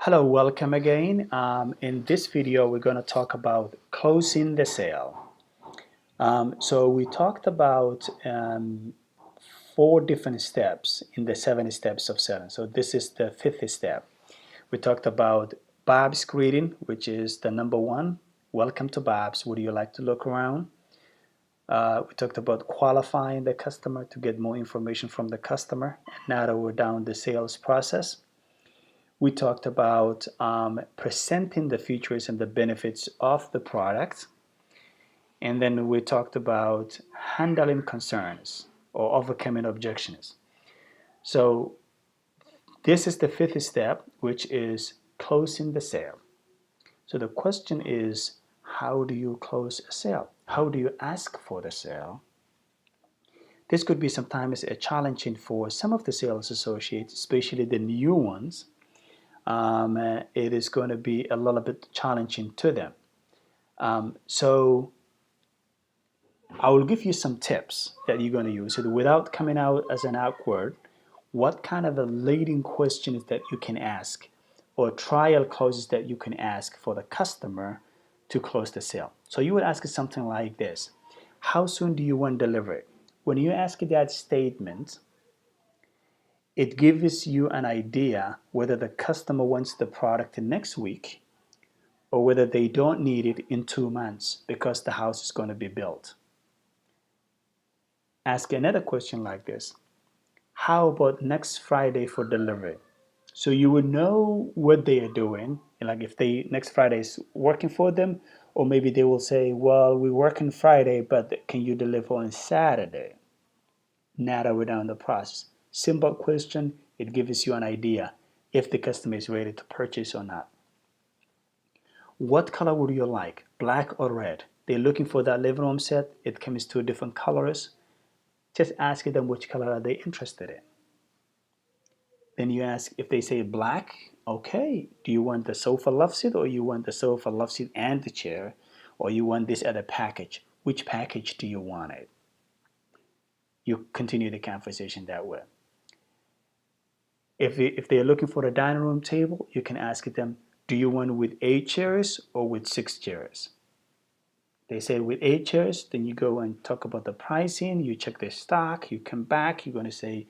Hello, welcome again. In this video, we're going to talk about closing the sale. So we talked about four different steps in the 7 steps of selling. So this is the fifth step. We talked about Bob's greeting, which is the number one. Welcome to Bob's. Would you like to look around? We talked about qualifying the customer to get more information from the customer and narrow down the sales process. We talked about presenting the features and the benefits of the product. And then we talked about handling concerns or overcoming objections. So this is the fifth step, which is closing the sale. So the question is, how do you close a sale? How do you ask for the sale? This could be sometimes challenging for some of the sales associates, especially the new ones. It is going to be a little bit challenging to them. So I will give you some tips that you're going to use so without coming out as an awkward. What kind of a leading questions that you can ask or trial closes that you can ask for the customer to close the sale. So you would ask something like this: how soon do you want delivery? When you ask that statement, it gives you an idea whether the customer wants the product next week or whether they don't need it in 2 months because the house is going to be built. Ask another question like this: how about next Friday for delivery? So you would know what they are doing, like if they next Friday is working for them, or maybe they will say, well, we work on Friday, but can you deliver on Saturday? Narrow it down the process. Simple question, it gives you an idea if the customer is ready to purchase or not. What color would you like, black or red? They're looking for that living room set. It comes to different colors. Just ask them which color are they interested in. Then you ask if they say black, okay, do you want the sofa love seat or you want the sofa love seat and the chair, or you want this other package? Which package do you want it? You continue the conversation that way. If they're looking for a dining room table, you can ask them, do you want with 8 chairs or with 6 chairs? They say with 8 chairs, then you go and talk about the pricing, you check the stock, you come back, you're going to say,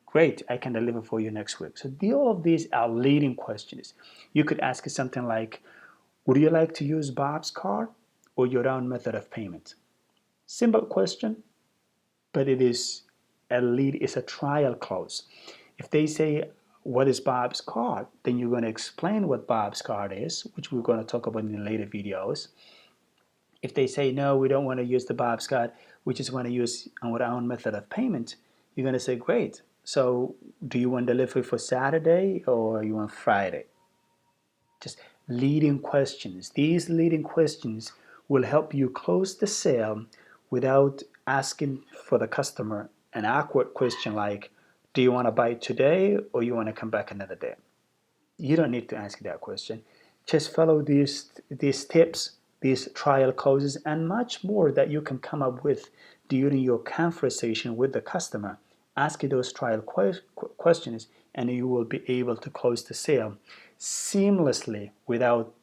great, I can deliver for you next week. So all of these are leading questions. You could ask something like, would you like to use Bob's card or your own method of payment? Simple question, but it is a lead, it's a trial close. If they say, what is Bob's card? Then you're going to explain what Bob's card is, which we're going to talk about in later videos. If they say, no, we don't want to use the Bob's card, we just want to use our own method of payment, you're going to say, great. So do you want delivery for Saturday or you want Friday? Just leading questions. These leading questions will help you close the sale without asking for the customer an awkward question like, do you want to buy today or you want to come back another day? You don't need to ask that question. Just follow these tips, these trial closes, and much more that you can come up with during your conversation with the customer. Ask those trial questions, and you will be able to close the sale seamlessly without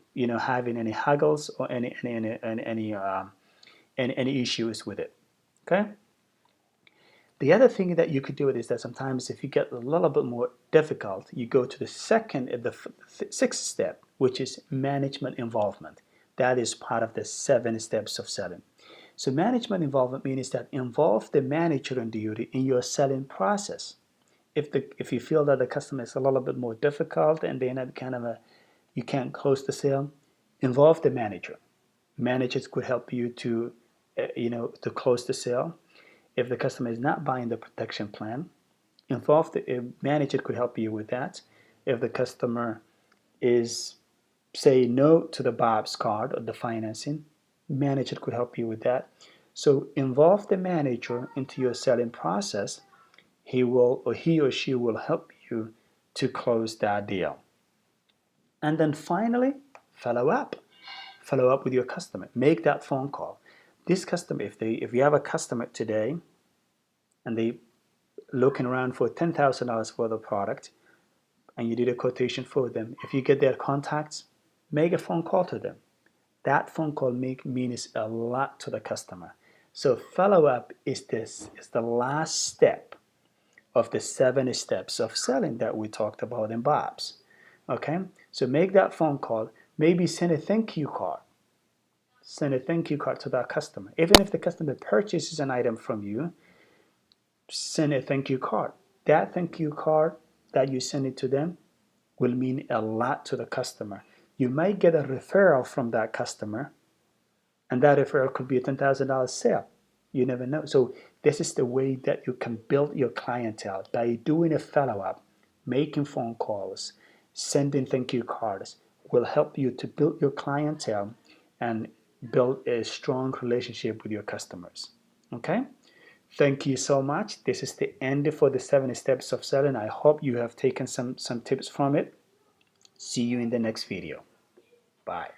having any haggles or any issues with it. Okay. The other thing that you could do is that sometimes if you get a little bit more difficult, you go to the sixth step, which is management involvement. That is part of the 7 steps of selling. So management involvement means that involve the manager on duty in your selling process. If you feel that the customer is a little bit more difficult and they're not you can't close the sale, involve the manager. Managers could help you to close the sale. If the customer is not buying the protection plan, involve the manager could help you with that. If the customer is say no to the Bob's card or the financing, manager could help you with that. So involve the manager into your selling process. He or she will help you to close that deal. And then finally, follow up. Follow up with your customer. Make that phone call. This customer, if you have a customer today and they looking around for $10,000 for the product, and you did a quotation for them, if you get their contacts, make a phone call to them. That phone call means a lot to the customer. So follow up is the last step of the 7 steps of selling that we talked about in Bob's. Okay, so make that phone call. Maybe send a thank you card. Send a thank you card to that customer. Even if the customer purchases an item from you, send a thank you card. That thank you card that you send it to them will mean a lot to the customer. You might get a referral from that customer, and that referral could be a $10,000 sale. You never know. So this is the way that you can build your clientele by doing a follow-up, making phone calls, sending thank you cards will help you to build your clientele and build a strong relationship with your customers. Okay? Thank you so much. This is the end for the 7 steps of selling. I hope you have taken some tips from it. See you in the next video. Bye.